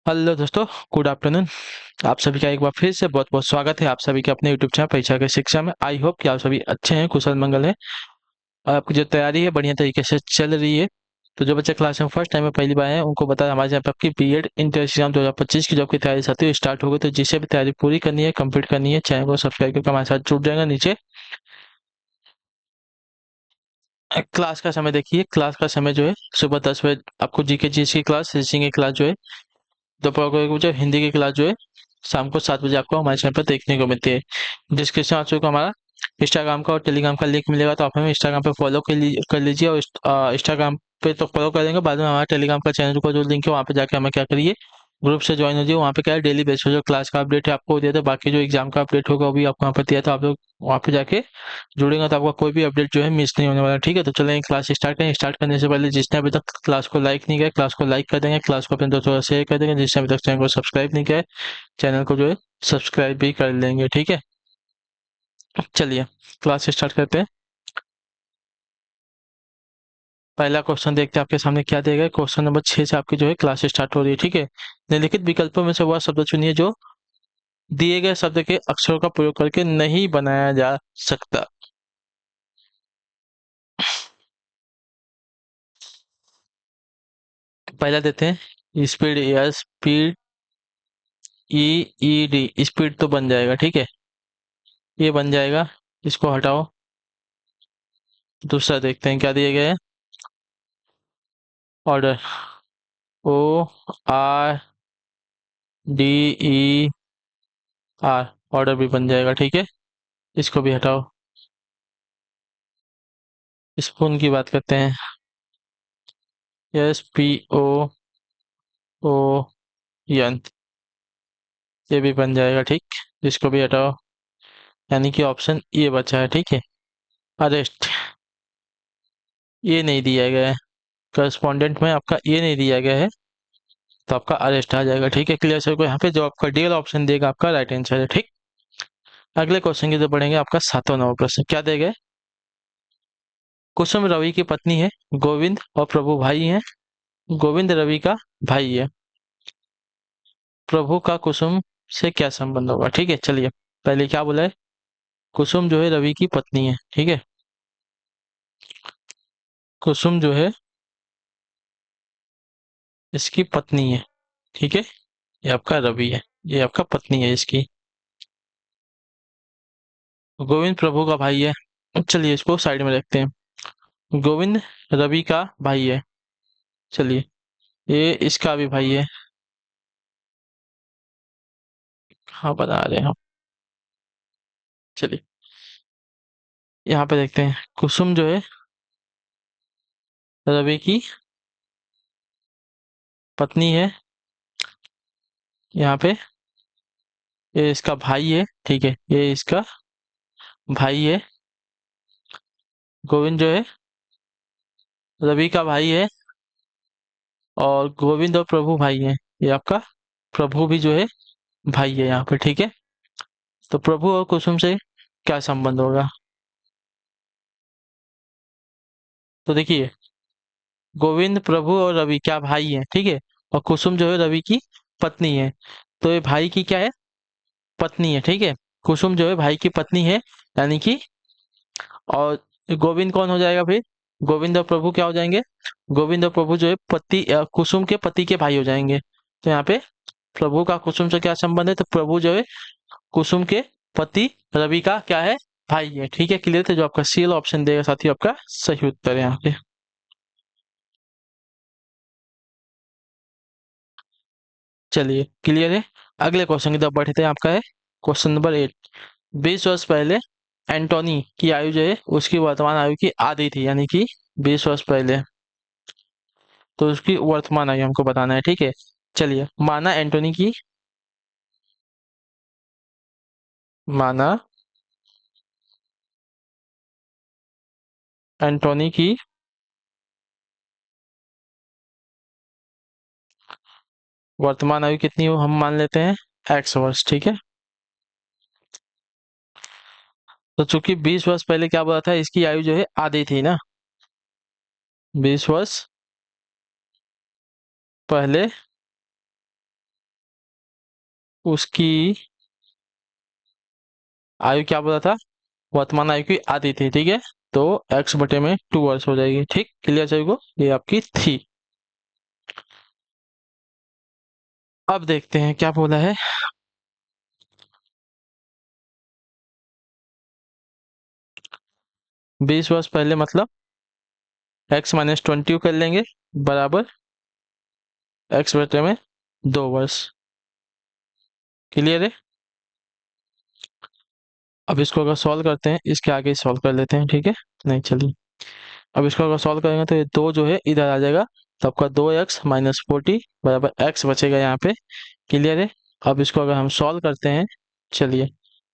Hello दोस्तों, good afternoon. आप सभी का एक बार फिर से बहुत बहुत स्वागत है आप सभी के अपने यूट्यूब चैनल परीक्षा के शिक्षा में। आई होप कि आप सभी अच्छे हैं, कुशल मंगल है और आपकी जो तैयारी है बढ़िया तरीके से चल रही है। तो जो बच्चे क्लास में फर्स्ट टाइम में पहली बार हैं उनको बता हमारे यहाँ पे आपकी बीएड इंटर एग्जाम 2025 की जो आपकी तैयारी साथी है स्टार्ट हो गई। तो जिसे भी तैयारी पूरी करनी है, कंप्लीट करनी है, चैनल को सब्सक्राइब करके हमारे साथ जुड़ जाएगा। नीचे क्लास का समय देखिए, क्लास का समय जो है सुबह 10 बजे आपको जीके जीएस की क्लास, रीजनिंग की क्लास जो है दोपहर को 1 बजे, हिंदी की क्लास जो है शाम को 7 बजे आपको हमारे चैनल पर देखने को मिलती है। डिस्क्रिप्शन आप सबको हमारा इंस्टाग्राम का और टेलीग्राम का लिंक मिलेगा, तो आप हमें इंस्टाग्राम पे फॉलो कर लीजिए और इंस्टाग्राम पे तो फॉलो कर देंगे, बाद में हमारा टेलीग्राम का चैनल का जो लिंक है वहाँ पे जाके हमें क्या करिए, ग्रुप से ज्वाइन हो जाइए। वहाँ पे क्या है, डेली बेसिस पे जो क्लास का अपडेट है आपको दिया था, बाकी जो एग्जाम का अपडेट होगा वो भी आपको वहाँ पे दिया था। आप लोग वहाँ पे जाके जुड़ेंगे तो आपका कोई भी अपडेट जो है मिस नहीं होने वाला। ठीक है, तो चलेंगे क्लास स्टार्ट करें। स्टार्ट करने से पहले जिसने अभी तक क्लास को लाइक नहीं किया, क्लास को लाइक कर देंगे, क्लास को अपने दोस्तों को शेयर कर देंगे। जिसने अभी तक चैनल को सब्सक्राइब नहीं किया है, चैनल को जो है सब्सक्राइब भी कर लेंगे। ठीक है, चलिए क्लास स्टार्ट करते हैं। पहला क्वेश्चन देखते हैं आपके सामने क्या दिया गया है। क्वेश्चन नंबर 6 से आपकी जो है क्लास स्टार्ट हो रही है। ठीक है, निम्नलिखित विकल्पों में से वह शब्द चुनिए जो दिए गए शब्द के अक्षरों का प्रयोग करके नहीं बनाया जा सकता। पहला देते हैं स्पीड, या स्पीड, ई ई डी, स्पीड तो बन जाएगा। ठीक है, ये बन जाएगा, इसको हटाओ। दूसरा देखते हैं क्या दिया गया है। Order, O R D E R, order भी बन जाएगा। ठीक है, इसको भी हटाओ। स्पून की बात करते हैं, S P O O N, ये भी बन जाएगा। ठीक, इसको भी हटाओ। यानी कि ऑप्शन ये बचा है। ठीक है, अरेस्ट, ये नहीं दिया गया है, करस्पॉन्डेंट में आपका ये नहीं दिया गया है, तो आपका अरेस्ट आ जाएगा। ठीक है, क्लियर सर को यहाँ पे जो आपका डीएल ऑप्शन देगा आपका राइट आंसर है। ठीक, अगले क्वेश्चन की तरफ बढ़ेंगे। आपका 7वां प्रश्न क्या देगा। कुसुम रवि की पत्नी है, गोविंद और प्रभु भाई हैं। गोविंद रवि का भाई है, प्रभु का कुसुम से क्या संबंध होगा। ठीक है, चलिए पहले क्या बोला है, कुसुम जो है रवि की पत्नी है। ठीक है, कुसुम जो है इसकी पत्नी है। ठीक है, ये आपका रवि है, ये आपका पत्नी है इसकी। गोविंद प्रभु का भाई है, चलिए इसको साइड में रखते हैं। गोविंद रवि का भाई है, चलिए ये इसका भी भाई है। हाँ, बता रहे हैं हम। चलिए यहाँ पे देखते हैं, कुसुम जो है रवि की पत्नी है। यहाँ पे ये इसका भाई है। ठीक है, ये इसका भाई है। गोविंद जो है रवि का भाई है, और गोविंद और प्रभु भाई है। ये आपका प्रभु भी जो है भाई है यहाँ पे। ठीक है, तो प्रभु और कुसुम से क्या संबंध होगा। तो देखिए, गोविंद प्रभु और रवि क्या भाई है। ठीक है, और कुसुम जो है रवि की पत्नी है, तो ये भाई की क्या है, पत्नी है। ठीक है, कुसुम जो है भाई की पत्नी है, यानी कि, और गोविंद कौन हो जाएगा फिर, गोविंद और प्रभु क्या हो जाएंगे, गोविंद और प्रभु जो है पति, कुसुम के पति के भाई हो जाएंगे। तो यहाँ पे प्रभु का कुसुम से क्या संबंध है, तो प्रभु जो है कुसुम के पति रवि का क्या है, भाई है। ठीक है, क्लियर थे, जो आपका सी वाला ऑप्शन देगा साथी आपका सही उत्तर है यहाँ पे। चलिए क्लियर है, अगले क्वेश्चन की तरफ बढ़ते हैं। आपका है क्वेश्चन नंबर 8। 20 वर्ष पहले एंटोनी की आयु जो है उसकी वर्तमान आयु की आधी थी, यानी कि 20 वर्ष पहले, तो उसकी वर्तमान आयु हमको बताना है। ठीक है, चलिए माना एंटोनी की, माना एंटोनी की वर्तमान आयु कितनी हो, हम मान लेते हैं x वर्ष। ठीक है, तो चूंकि 20 वर्ष पहले क्या बोला था, इसकी आयु जो है आधी थी ना, 20 वर्ष पहले उसकी आयु क्या बोला था, वर्तमान आयु की आधी थी, ठीक है। तो x बटे में 2 वर्ष हो जाएगी, ठीक, क्लियर सभी को, ये आपकी थी। अब देखते हैं क्या बोला है। 20 वर्ष पहले मतलब x-20 कर लेंगे, बराबर x बटे में 2 वर्ष, क्लियर है। अब इसको अगर सॉल्व करते हैं, इसके आगे सॉल्व कर लेते हैं, ठीक है। नहीं चलिए, अब इसको अगर सॉल्व करेंगे तो ये 2 जो है इधर आ जाएगा, तो आपका 2x-40 बराबर x बचेगा यहाँ पे, क्लियर है। अब इसको अगर हम सॉल्व करते हैं, चलिए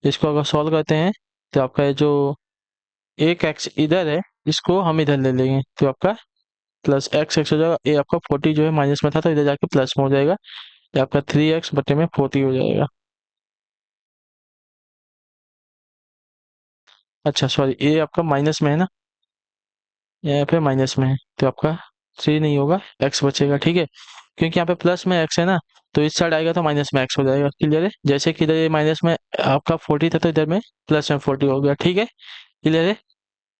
इसको अगर सॉल्व करते हैं, तो आपका ये जो एक x इधर है, इसको हम इधर ले लेंगे, तो आपका प्लस x हो जाएगा। ये आपका 40 जो है माइनस में था, तो इधर जाके प्लस में हो जाएगा, ये आपका 3x बटे में 40 हो जाएगा। अच्छा सॉरी, ये आपका माइनस में है ना, यहाँ पे माइनस में है, तो आपका 3 नहीं होगा, x बचेगा, ठीक है। क्योंकि यहाँ पे प्लस में x है ना, तो इस साइड आएगा तो माइनस में x हो जाएगा, क्लियर है। जैसे कि इधर ये माइनस में आपका 40 था, तो इधर में प्लस में 40 हो गया, ठीक है, क्लियर है।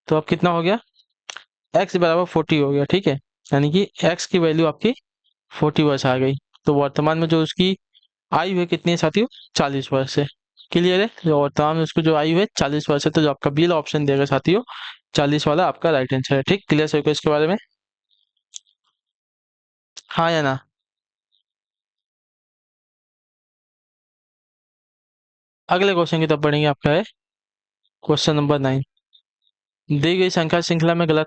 तो अब कितना हो गया, x बराबर 40 हो गया, ठीक है। यानी कि x की वैल्यू आपकी 40 वर्ष आ गई। तो वर्तमान में जो उसकी आयु है कितनी है साथियों, 40 वर्ष है, क्लियर है। तो वर्तमान में उसको जो आयु है 40 वर्ष है, तो जो आपका बी वाला ऑप्शन देगा साथियों, 40 वाला आपका राइट आंसर है, ठीक, क्लियर सभी को इसके बारे में, हाँ या ना। अगले क्वेश्चन की तरफ बढ़ेंगे, आपका है क्वेश्चन नंबर 9। दी गई संख्या श्रृंखला में गलत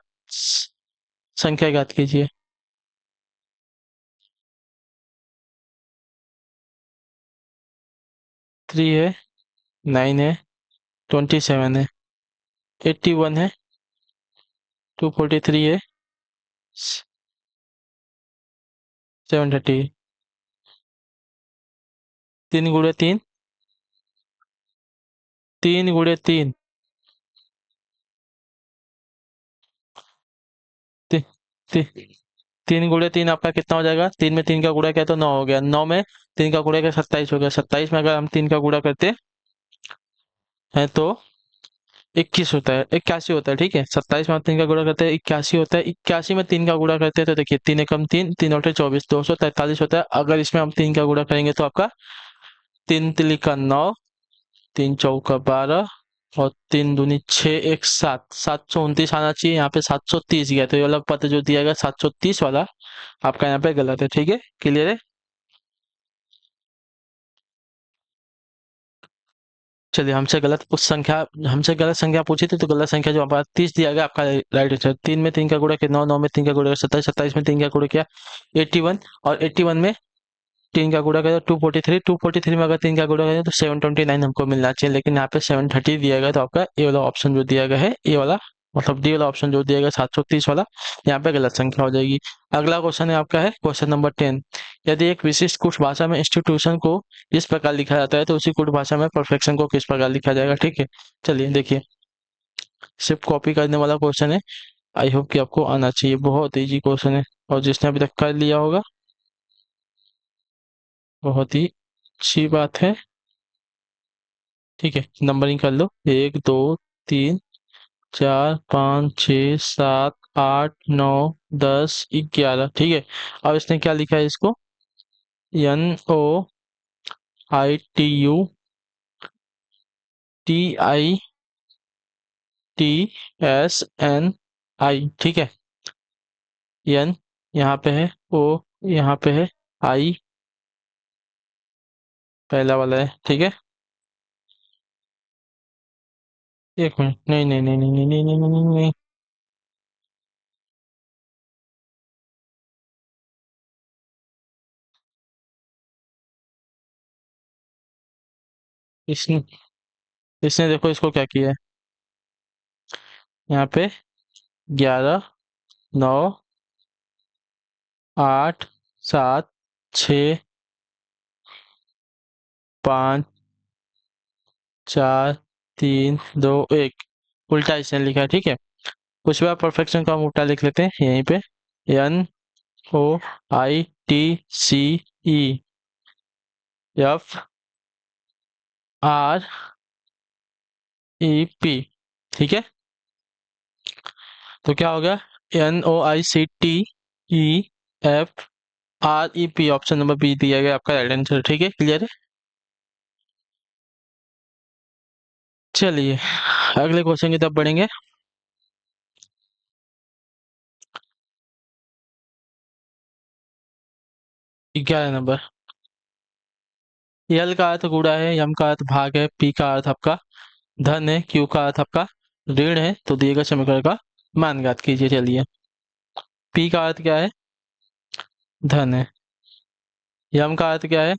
संख्या ज्ञात कीजिए। 3 है, 9 है, 27 है, 81 है, 243 है, 730। 3 गुणे 3, 3 गुणे 3, 3 गुणे 3 आपका कितना हो जाएगा, 3 में 3 का गुणा किया तो 9 हो गया, 9 में 3 का गुणा किया 27 हो गया, 27 में अगर हम 3 का गुणा करते हैं तो 21 होता है, 81 होता है, ठीक है। 27 में 3 का गुणा करते हैं 81 होता है, 81 में 3 का गुणा करते हैं तो देखिए 3 एकम 3, 3 और 24, 243 होता है। अगर इसमें हम 3 का गुणा करेंगे तो आपका 3 तिली का 9, 3 चौका 12 और 3 दूनी 6, 1 7, 729 आना चाहिए, यहाँ पे 730 गया, तो ये वाला पद जो दिया गया 730 वाला आपका यहाँ पे गलत है, ठीक है, क्लियर है। चलिए हमसे गलत संख्या पूछी थी, तो गलत संख्या जो हमारा 30 दिया गया आपका राइट आंसर। 3 में 3 का गुणा किया 9, 9 में 3 का गुणा किया 27, 27 में 3 का गुणा किया 81, और 81 में 3 का गुणा करें 243, 243 में अगर 3 का गुणा करें तो 729 हमको मिलना चाहिए, लेकिन यहाँ पे 730 दिया गया, तो आपका ये वाला ऑप्शन जो दिया गया है, ये वाला मतलब डी वाला ऑप्शन जो दिया गया 730 वाला, यहाँ पे गलत संख्या हो जाएगी। अगला क्वेश्चन है आपका है क्वेश्चन नंबर 10। यदि एक विशिष्ट कुछ भाषा में इंस्टीट्यूशन को इस प्रकार लिखा जाता है, तो उसी कुछ भाषा में परफेक्शन को किस प्रकार लिखा जाएगा, ठीक है। चलिए देखिए, सिर्फ कॉपी करने वाला क्वेश्चन है, आई होप कि आपको आना चाहिए, बहुत इजी क्वेश्चन है, और जिसने अभी तक कर लिया होगा बहुत ही अच्छी बात है, ठीक है। नंबरिंग कर लो, 1 2 3 4 5 6 7 8 9 10 11, ठीक है। अब इसने क्या लिखा है, इसको NOITUTISNI, ठीक है। एन यहाँ पे है, ओ यहाँ पे है, आई पहला वाला है, ठीक है। एक मिनट, नहीं नहीं नहीं नहीं नहीं नहीं नहीं नहीं नहीं नहीं। इसने इसने देखो इसको क्या किया है, यहाँ पे 11 9 8 7 6 5 4 3 2 1 उल्टा इसने लिखा है, ठीक है। कुछ बार परफेक्शन का हम उल्टा लिख लेते हैं यहीं पे, NOITCE REP, ठीक है। तो क्या हो गया, NOICTEFREP, ऑप्शन नंबर बी दिया गया आपका राइट आंसर, ठीक है, क्लियर है। चलिए अगले क्वेश्चन की तरफ बढ़ेंगे। 11 नंबर। यल का अर्थ गुणा है, यम का अर्थ भाग है, पी का अर्थ आपका धन है, क्यू का अर्थ आपका ऋण है, तो दिए गए समीकरण का मान ज्ञात कीजिए। चलिए, पी का अर्थ क्या है, धन है। यम का अर्थ क्या है,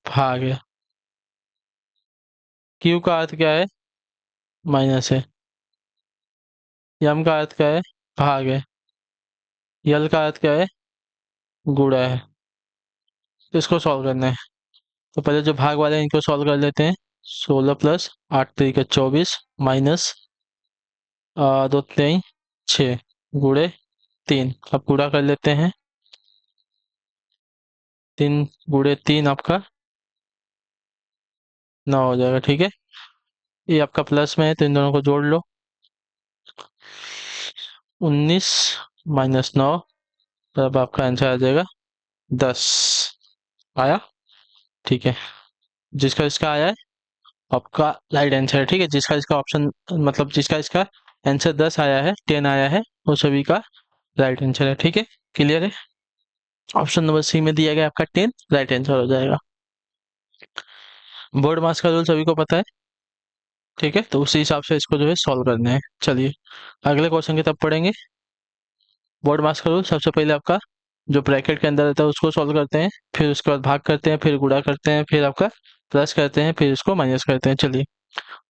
भाग है। क्यू का अर्थ क्या है, माइनस है। यम का अर्थ क्या है, भाग है। यल का अर्थ क्या है, गुणा है। तो इसको सॉल्व करना है। तो पहले जो भाग वाले हैं इनको सॉल्व कर लेते हैं। 16 + 8 × 24 माइनस 2 × 3 = 6 गुणे 3। अब गुणा कर लेते हैं। 3 × 3 आपका 9 हो जाएगा, ठीक है। ये आपका प्लस में है तो इन दोनों को जोड़ लो। 19 - 9, तब आपका आंसर आ जाएगा 10। आया, ठीक है। जिसका इसका आया है आपका राइट आंसर है, ठीक है। जिसका इसका ऑप्शन मतलब जिसका इसका आंसर 10 आया है, 10 आया है, वो सभी का राइट आंसर है, ठीक है, क्लियर है। ऑप्शन नंबर सी में दिया गया आपका 10 राइट आंसर हो जाएगा। बोर्ड मास का रूल सभी को पता है, ठीक है, तो उसी हिसाब से इसको जो है सॉल्व करना है। चलिए अगले क्वेश्चन की तरफ पढ़ेंगे। बोर्ड मास का रूल सबसे पहले आपका जो ब्रैकेट के अंदर रहता है उसको सॉल्व करते हैं, फिर उसके बाद भाग करते हैं, फिर गुणा करते हैं, फिर आपका प्लस करते हैं, फिर इसको माइनस करते हैं। चलिए,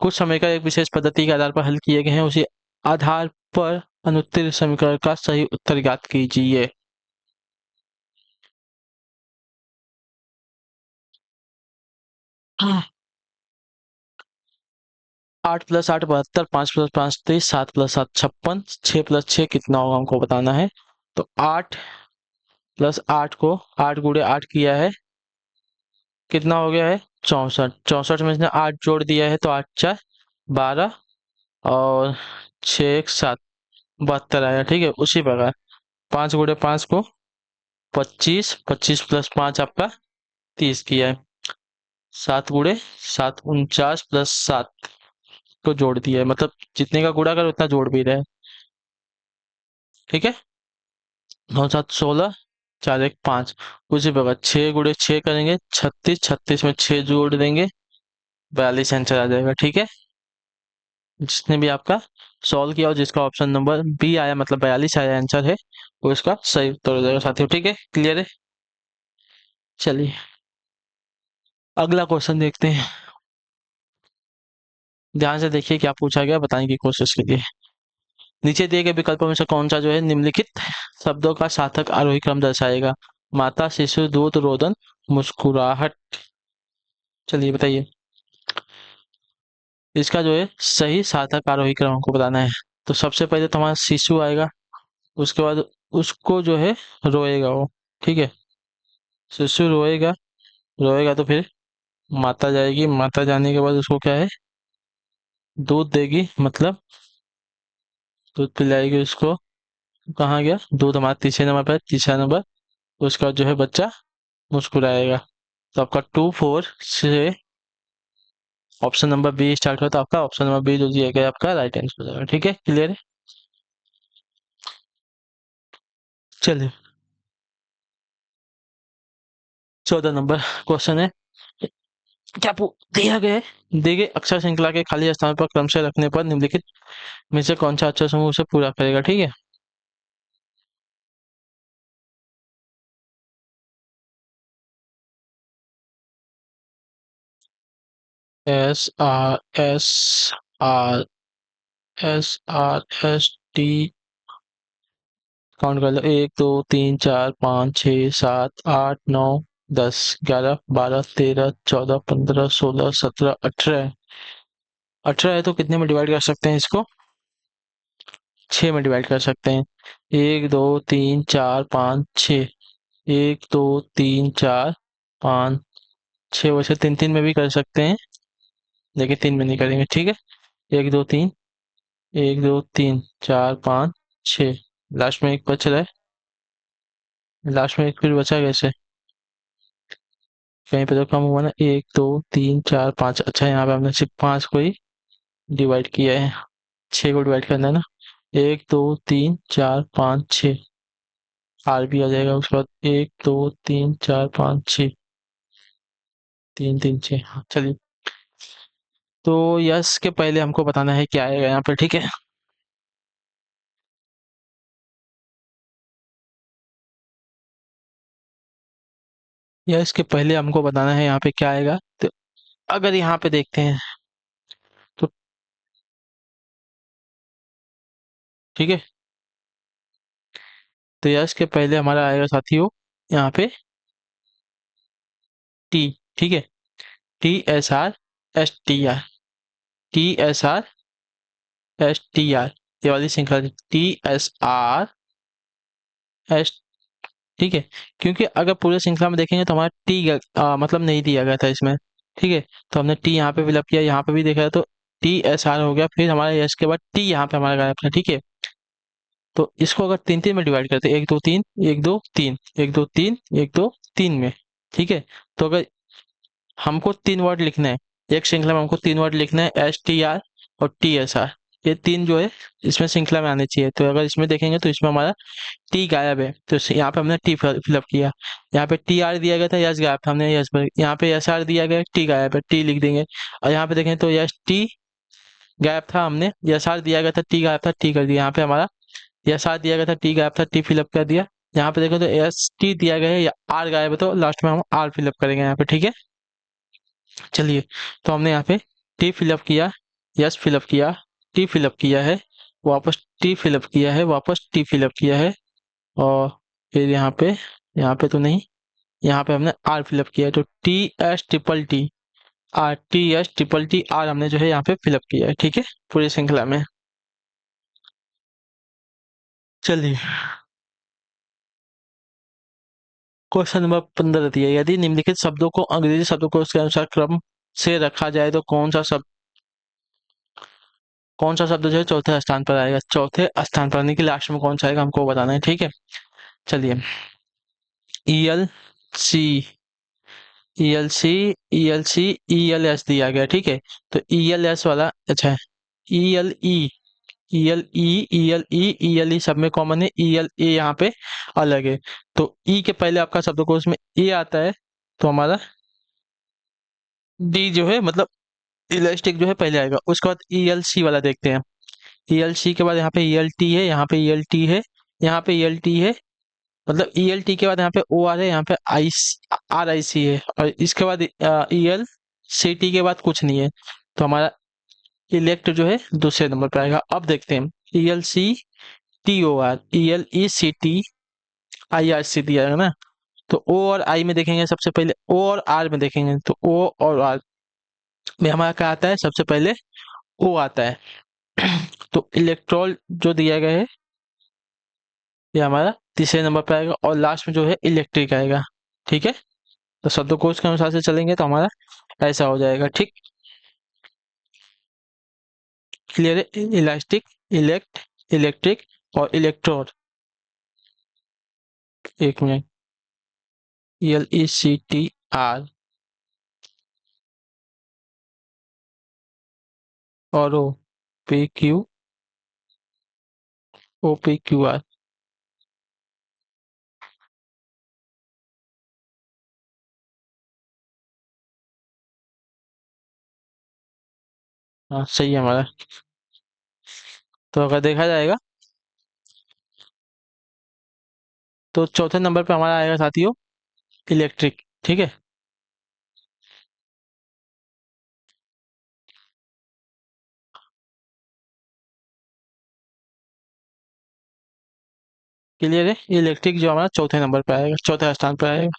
कुछ समय का एक विशेष पद्धति के आधार पर हल किए गए हैं, उसी आधार पर अनुत्तरीय समीकरण का सही उत्तर ज्ञात कीजिए। हाँ। 8 + 8 72, 5 + 5 23, 7 + 7 56, 6 + 6 कितना होगा हमको बताना है। तो 8 + 8 को 8 × 8 किया है, कितना हो गया है 64। 64 में इसने 8 जोड़ दिया है तो 8 × 4 = 12 और 6 × 1 = 7 72 आया, ठीक है। उसी प्रकार 5 × 5 को 25, 25 + 5 आपका 30 किया है। 7 × 7 49 + 7 को जोड़ दिया है, मतलब जितने का गुणा कर उतना जोड़ भी रहे, ठीक है। 9 × 7 = 16, 4 × 1 = 5। उसी प्रकार 6 × 6 करेंगे 36, 36 में 6 जोड़ देंगे 42 आंसर आ जाएगा, ठीक है। जिसने भी आपका सॉल्व किया और जिसका ऑप्शन नंबर बी आया मतलब 42 आया आंसर है, वो इसका सही उत्तर हो जाएगा साथियों, ठीक है, क्लियर है। चलिए अगला क्वेश्चन देखते हैं। ध्यान से देखिए क्या पूछा गया, बताने की कोशिश कीजिए। नीचे दिए गए विकल्पों में से कौन सा जो है निम्नलिखित शब्दों का सार्थक आरोही क्रम दर्शाएगा। माता, शिशु, दूध, रोदन, मुस्कुराहट। चलिए बताइए, इसका जो है सही सार्थक आरोही क्रम हमको बताना है। तो सबसे पहले तो हमारा शिशु आएगा, उसके बाद उसको जो है रोएगा वो, ठीक है। शिशु रोएगा, रोएगा तो फिर माता जाएगी, माता जाने के बाद उसको क्या है दूध देगी, मतलब दूध पिलाएगी उसको। कहाँ गया दूध, हमारा तीसरे नंबर पर, तीसरा नंबर। उसका जो है बच्चा मुस्कुराएगा। तो आपका 2 4 से ऑप्शन नंबर बी स्टार्ट होता है, आपका ऑप्शन नंबर बी जो दिया गया आपका राइट आंसर हो जाएगा, ठीक है, क्लियर है। चलिए 14 नंबर क्वेश्चन है। क्या दिया गया है, दिए गए अक्षर श्रृंखला के खाली स्थान पर क्रम से रखने पर निम्नलिखित में से कौन सा अक्षर समूह उसे पूरा करेगा, ठीक है। SRSRSRST, काउंट कर लो, 1 2 3 4 5 6 7 8 9 10 11 12 13 14 15 16 17 18। 18 है तो कितने में डिवाइड कर सकते हैं इसको, 6 में डिवाइड कर सकते हैं। 1 2 3 4 5 6, 1 2 3 4 5 6, वैसे 3 3 में भी कर सकते हैं। देखिए 3 में नहीं करेंगे, ठीक है। 1 2 3, 1 2 3 4 5 6, लास्ट में एक बच रहा है, लास्ट में एक फिर बचा कैसे, कहीं पे तो कम हुआ ना। 1 2 3 4 5, अच्छा यहाँ पे हमने सिर्फ 5 को ही डिवाइड किया है, 6 को डिवाइड करना है ना। 1 2 3 4 5 6, आर भी आ जाएगा उसके बाद। 1 2 3 4 5 6, 3 3 6, हाँ चलिए। तो यस के पहले हमको बताना है क्या आएगा यहाँ पे, ठीक है। यस के पहले हमको बताना है यहाँ पे क्या आएगा। तो अगर यहाँ पे देखते हैं तो ठीक है, तो यस के पहले हमारा आएगा साथियों यहाँ पे टी, ठीक है। TSR STR, TSR STR, ये वाली श्रृंखला TSR S, ठीक है। क्योंकि अगर पूरे श्रृंखला में देखेंगे तो हमारा मतलब नहीं दिया गया था इसमें, ठीक है। तो हमने टी यहाँ पे फिलअप किया, यहाँ पे भी देखा तो TSR हो गया, फिर हमारा यस के बाद टी यहाँ पे हमारा गायब था, ठीक है। तो इसको अगर तीन तीन में डिवाइड करते, 1 2 3 1 2 3 1 2 3 1 2 3 में, ठीक है। तो अगर हमको 3 वर्ड लिखना है, एक श्रृंखला में हमको 3 वर्ड लिखना है, STR और TSR, ये 3 जो है इसमें श्रृंखला में आने चाहिए। तो अगर इसमें देखेंगे तो इसमें हमारा टी गायब है, तो यहाँ पे हमने टी फिलअप किया। यहाँ पे TR दिया गया था, यस गायब था, हमने यस भर। यहाँ पे SR दिया गया, टी गायब है, टी लिख देंगे। और यहाँ पे देखें तो यस टी गायब था, हमने SR दिया गया था, टी गायब था, टी कर दिया। यहाँ पे हमारा SR दिया गया था, टी गायब था, टी फिलअप कर दिया। यहाँ पे देखें तो ST दिया गया है या आर गायब है, तो लास्ट में हम आर फिलअप करेंगे यहाँ पे, ठीक है। चलिए, तो हमने यहाँ पे टी फिलअप किया, यस फिलअप किया, टी फिलअप किया है, वापस टी फिलअप किया है, वापस टी फिलअप किया है, और फिर यहाँ पे तो नहीं, यहाँ पे हमने आर फिलअप किया है। तो TS ट्रिपल टी आर हमने जो है यहाँ पे फिलअप किया है, ठीक है, पूरी श्रृंखला में। चलिए, क्वेश्चन नंबर 15 दिया, यदि निम्नलिखित शब्दों को अंग्रेजी शब्दकोश के अनुसार क्रम से रखा जाए तो कौन सा शब्द जो है चौथे स्थान पर आएगा। चौथे स्थान पर आने के लास्ट में कौन सा आएगा हमको बताना है, ठीक है। चलिए, ELC, ELC, ELS दिया गया, ठीक है। तो ELS वाला अच्छा है, ELE, ELE सब में कॉमन है, ELA यहाँ पे अलग है। तो ई के पहले आपका शब्दकोश में ए आता है, तो हमारा डी जो है मतलब इलास्टिक जो है पहले आएगा। उसके बाद ELC वाला देखते हैं। ELC के बाद यहाँ पे ELT है, यहाँ पे ELT है, यहाँ पे ELT है, मतलब ELT के बाद यहाँ पे OR है, यहाँ पे RIC है, और इसके बाद ELCT के बाद कुछ नहीं है। तो हमारा इलेक्ट जो है दूसरे नंबर पे आएगा। अब देखते हैं ELCTOR, ELECTIRC दिया है ना। तो O और I में देखेंगे, सबसे पहले O और R में देखेंगे, तो O और R में हमारा क्या आता है, सबसे पहले O आता है। तो इलेक्ट्रॉल जो दिया गया है ये हमारा तीसरे नंबर पे आएगा, और लास्ट में जो है इलेक्ट्रिक आएगा, ठीक है। तो शब्दकोश के अनुसार से चलेंगे तो हमारा ऐसा हो जाएगा, ठीक। क्लियर है। इलास्टिक, इलेक्ट, इलेक्ट्रिक और इलेक्ट्रोड। एक मिनट, ELECTR और OPQR। हाँ सही है हमारा। तो अगर देखा जाएगा तो चौथे नंबर पे हमारा आएगा साथियों इलेक्ट्रिक, ठीक है। क्लियर है, इलेक्ट्रिक जो हमारा चौथे नंबर पे आएगा, चौथे स्थान पे आएगा।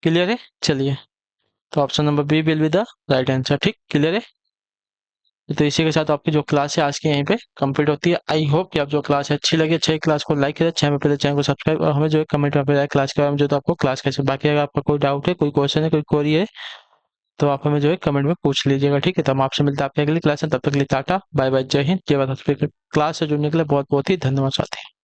क्लियर है। चलिए, तो option number B will be the right answer, ठीक। क्लियर है। तो इसी के साथ आपकी जो क्लास है आज की यहीं पे कंप्लीट होती है। आई होप कि आप जो क्लास है अच्छी लगी, अच्छी क्लास को लाइक करें, चैनल पे चैनल को सब्सक्राइब, और हमें जो है कमेंट में बताया क्लास के बारे में, जो तो आपको क्लास कैसे। बाकी अगर आपका कोई डाउट है, कोई क्वेश्चन है, कोई क्वेरी है, तो आप हमें जो है कमेंट में पूछ लीजिएगा, ठीक है। तो हम आपसे मिलते हैं आपकी अगली क्लास में, तब तक के लिए टाटा बाय बाय, जय हिंद, जय भारत। क्लास से जुड़ने के लिए बहुत बहुत ही धन्यवाद साथी।